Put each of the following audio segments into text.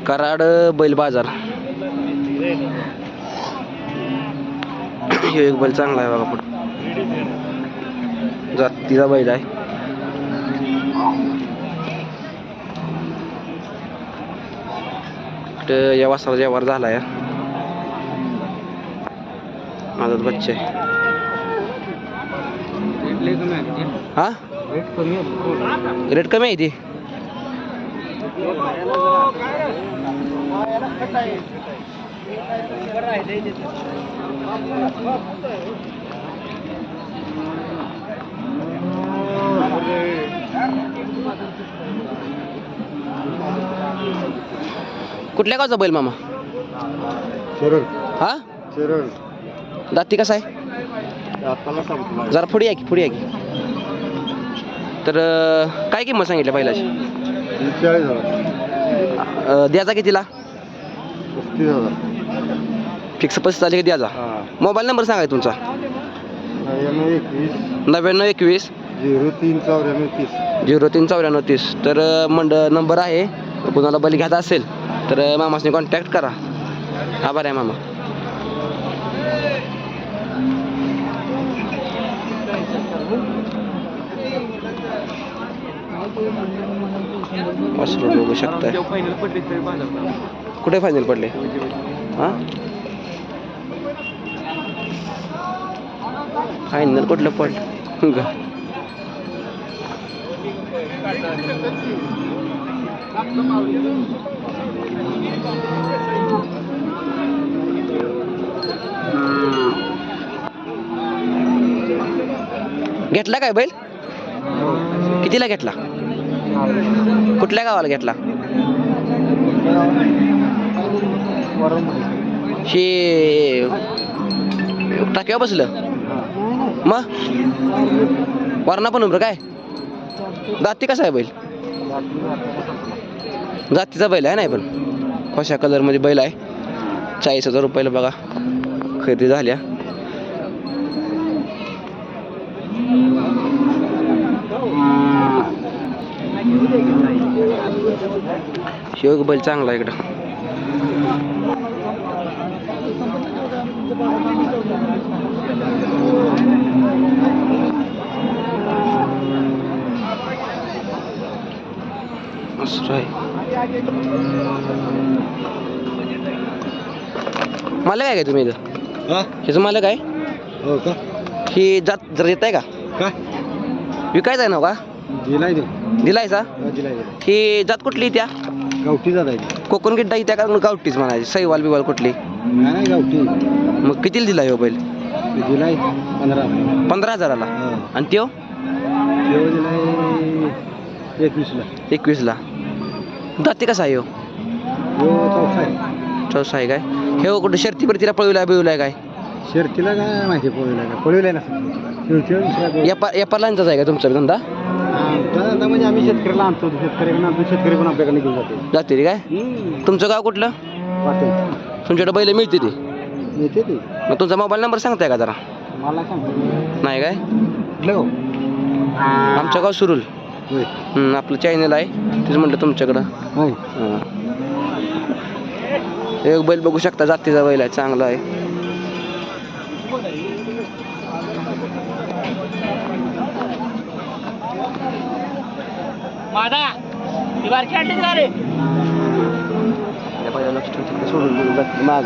कराड बैल बाजार. हे एक बैल चांगला आहे बघा. पुढे जातीचा बैल आहे. या वासराचा व्यवहार झाला या. माझा बच्चा आहे. हा रेट कमी आहे ती. कुठल्या गावचा बैल मामा? हा दाती कसा आहे? जरा पुढे या की पुढे या की. तर काय किंमत सांगितली बैलाची? 40,000. द्यायचा कितीला? 35,000. फिक्स 35 झाले की द्यायचा. मोबाईल नंबर सांगा तुमचा. 9921 039430. तर नंबर आहे. कोणाला बैल घ्यायचा असेल तर मामासने कॉन्टॅक्ट करा. आभार आहे मामा. वासरू बघू शकताय. कुठे फायनल पडले? हा फायनल कुठलं पडलं? घेतला काय बैल? कितीला घेतला? कुठल्या गावाला घेतला? हे टाक्यावर बसलं मग वरणा पण उभं काय? दाती कसा आहे बैल? जातीचा बैल आहे नाही पण कशा कलर मध्ये बैल आहे. 40,000 रुपयाला बघा खरेदी झाल्या. शिव बैल चांगला इकडं. मस्त आहे. मालक आहे काय तुम्ही इथं? ह्याचं मालक आहे? हो का? ही जात जर येत आहे का? काय विकायचं आहे ना का? दिलायचा? दिलाय. ही जात कुठली त्या? गावठी जात आहे. कोकण गिड्डा इत्या का गावठीच म्हणायची? सैवाल बिवाल कुठली? नाही गावठी. मग कितीला दिला हो बैल? दिलाय 15,000ला. आणि त्यो दिलाय 21ला. 21ला. दाती कसा आहे हो? चौसा आहे काय? हे कुठं शर्ती तिला पळविलाय काय? शर्तीला काय माहिती पळविलाय ना. एपारलांचाच आहे का तुमचा धंदा? म्हणजे आम्ही शेतकऱ्याला आणतो. शेतकरी पण आपल्याकडे घेऊन जाते काय? तुमचं गाव कुठलं? तुमच्याकडे बैल मिळते ती? मग तुमचा मोबाईल नंबर सांगताय का जरा? मला सांग. नाही काय? आमचं गाव सुरुल. आपलं चॅनल आहे तेच म्हटलं तुमच्याकडं. एक बैल बघू शकता. जातीचा बैल आहे. चांगला आहे. माग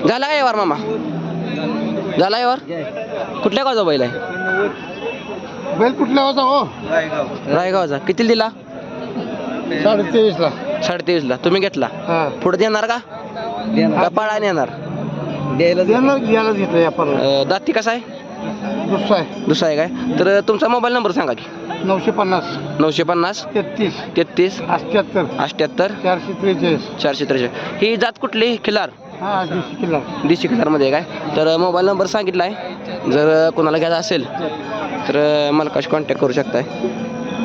झाला काय यावर मामा? झाला यावर? कुठल्या गावचा बैल आहे? बैल कुठल्या गावचा हो? रायगावचा. किती दिला? 23,000ला. 23,000ला. तुम्ही घेतला? पुढे देणार का? पळायला येणार? दाती कसा आहे? दुसरा आहे काय? तर तुमचा मोबाईल नंबर सांगा की. 950 33 78 443. ही जात कुठली? खिलार? देशी खिलारमध्ये आहे काय? तर मोबाईल नंबर सांगितला आहे. जर कोणाला घ्यायचा असेल तर मला कशी कॉन्टॅक्ट करू शकताय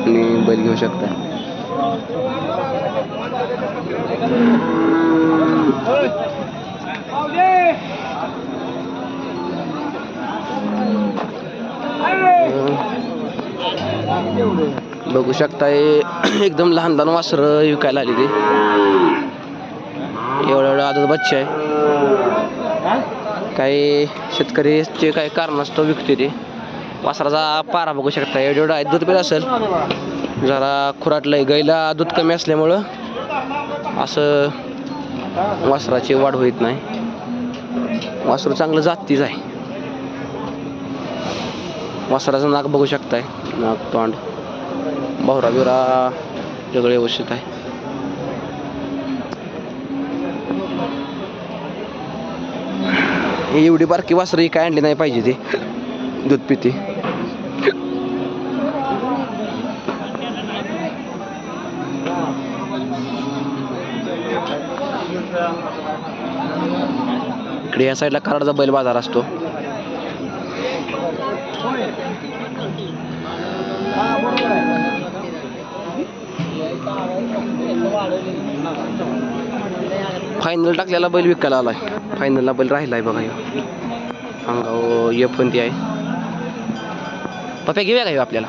आणि बैल घेऊ शकताय. बघू शकताय एकदम लहान लहान वासरं विकायला आली ते. एवढं आदत बच्चे आहे. काही शेतकरीचे काही कारणास्तव विकते ते. वासराचा पारा बघू शकता एवढं आहे. दूध पित असेल जरा खुराटलंय. गाईला दूध कमी असल्यामुळं असं वासराची वाढ होत नाही. वासरू चांगलं जातीच आहे. वासराचं नाक बघू शकताय. नाक तोंड बहुरा बिवरा सगळं व्यवस्थित आहे. एवढी बारकी वासरं ही काय आणली नाही पाहिजे ती दूध पिते. इकडे या साईडला कराडचा बैल बाजार असतो. फायनल टाकलेला बैल विकायला आलाय. फायनलला बैल राहिलाय बघा. अंगाव ये पण ती आहे. पप्या घेऊया का आपल्याला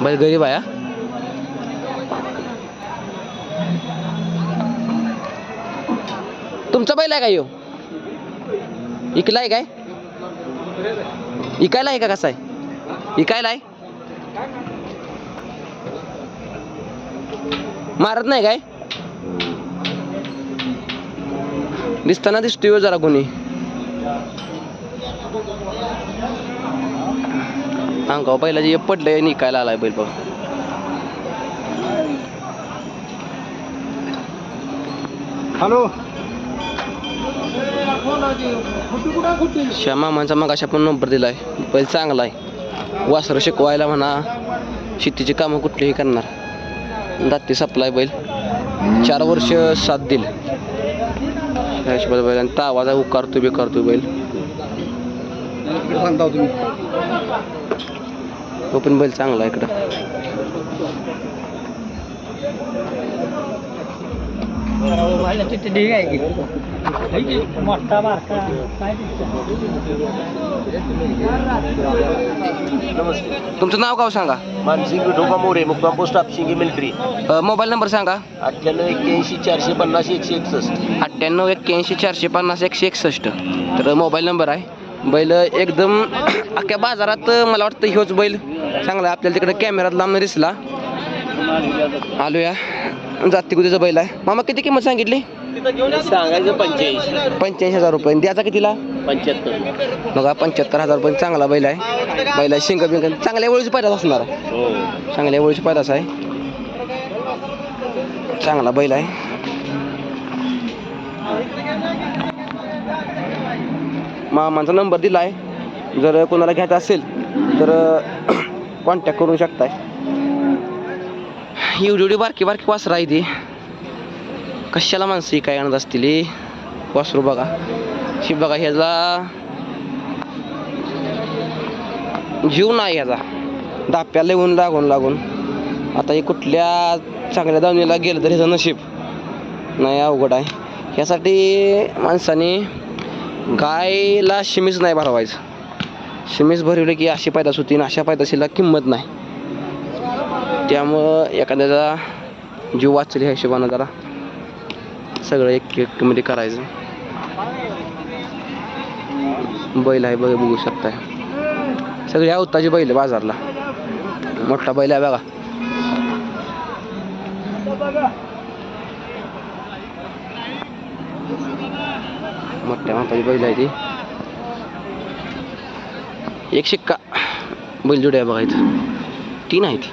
बैल गरीब आहे. तुमचा बैल आहे का यो? इकलाय काय? इकायला आहे का? कसा आहे? इकायला आहे. मारत नाही काय? दिसताना दिसतोय जरा कोणी. अंगाव पहिला जे पडलंय निकायला आलाय बैल बघ. हॅलो श्यामामांचा मग अशा पण नंबर दिलाय. बैल चांगला आहे. वासरं शिकवायला म्हणा शेतीची कामं कुठलीही करणार. दाती सपलाय बैल. 4 वर्ष साथ दिल बैल. आणि तावाजा उकारतो बेकारतो बैल. सांगता तुम्ही तो पण बैल चांगला आहे इकडं. तुमचं नाव गाव सांगा. मानसिंग विठोबा मोरे, मुक्काम पोस्ट हापशिंगी मिलिटरी. मोबाईल नंबर सांगा. 98 81 450 161. 98 81 450 161. तर मोबाईल नंबर आहे. बैल एकदम अख्ख्या बाजारात मला वाटतं ह्योच बैल चांगला आहे. आपल्याला तिकडे कॅमेरात लांब दिसला. आलोया जाती गुदीचा बैल आहे. मामा किती किंमत सांगितली? सांगायचं 85,000 रुपये. द्याचा कितीला? 75. बघा 75,000 रुपये. चांगला बैल आहे. बैला शिंग बिंग चांगल्या वेळीची पैदास असणार. चांगल्या वेळीची पैदास आहे. चांगला बैल आहे. मामांचा नंबर दिला आहे. जर कोणाला घ्यायचा असेल तर कॉन्टॅक्ट करू शकताय. एवढी बारकी बारकी वासरं आहे ती. कशाला माणसं काय आणत असतील. वासरू बघा. शिव बघा. ह्याला जीव नाही. ह्याचा दाप्याला येऊन लागून आता हे कुठल्या चांगल्या दावणीला गेलं तर ह्याचं नशीब नाही. अवघड आहे. ह्यासाठी माणसाने गायला शिमीच नाही भरवायचं. शिमीच भरवले की अशी पैदास होती. अशा पैदाशीला किंमत नाही. त्यामुळं एखाद्याचा जीव वाचेल ह्या हिशोबानं जरा सगळं एक मध्ये करायचं. बैल आहे बघू शकताय. सगळी अवताची बैल बाजारला. मोठा बैल आहे बघा. मोठ्या मापाची बैल आहे ती. एक शिक्का बैलजोडी आहे बघा. इथं 3 आहेत.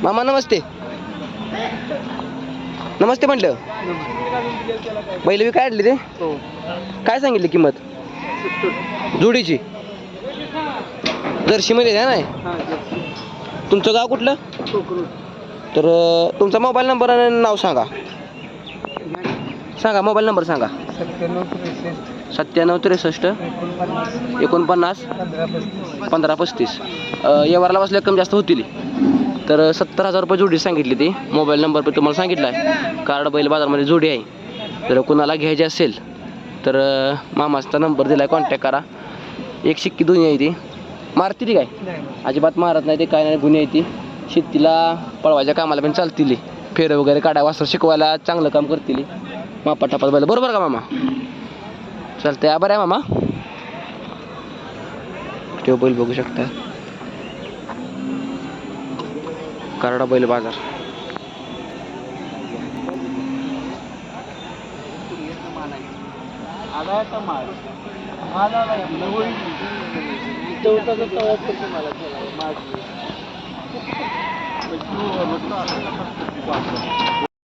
मामा नमस्ते. नमस्ते म्हटलं. बैल बी काय आणली ते? काय सांगितली किंमत जोडीची? जर्शीमध्ये आहे नाही. तुमचं गाव कुठलं? तर तुमचा मोबाईल नंबर आणि नाव सांगा. सांगा मोबाईल नंबर सांगा. 97 63 49 15 35. व्यवहाराला बसल्या कमी जास्त होतील. तर 70,000 रुपये जोडी सांगितली ती. मोबाईल नंबर पण तुम्हाला सांगितला आहे. कार्ड बैल बाजारमध्ये जोडी आहे. जर कुणाला घ्यायची असेल तर मामाचा नंबर दिला आहे, कॉन्टॅक्ट करा. एक शिक्की दोन्ही आहे ती. मारती ती काय अजिबात मारत नाही ते, काय नाही गुन्हे आहे ती. शेतीला पळवायच्या कामाला पण चालतील. फेरं वगैरे काढा वासर शिकवायला चांगलं काम करतील. मापा टापात बैल बरोबर का मामा? चालतंय. आभार आहे मामा. तो बैल बघू शकता. कराडा बैल बाजार.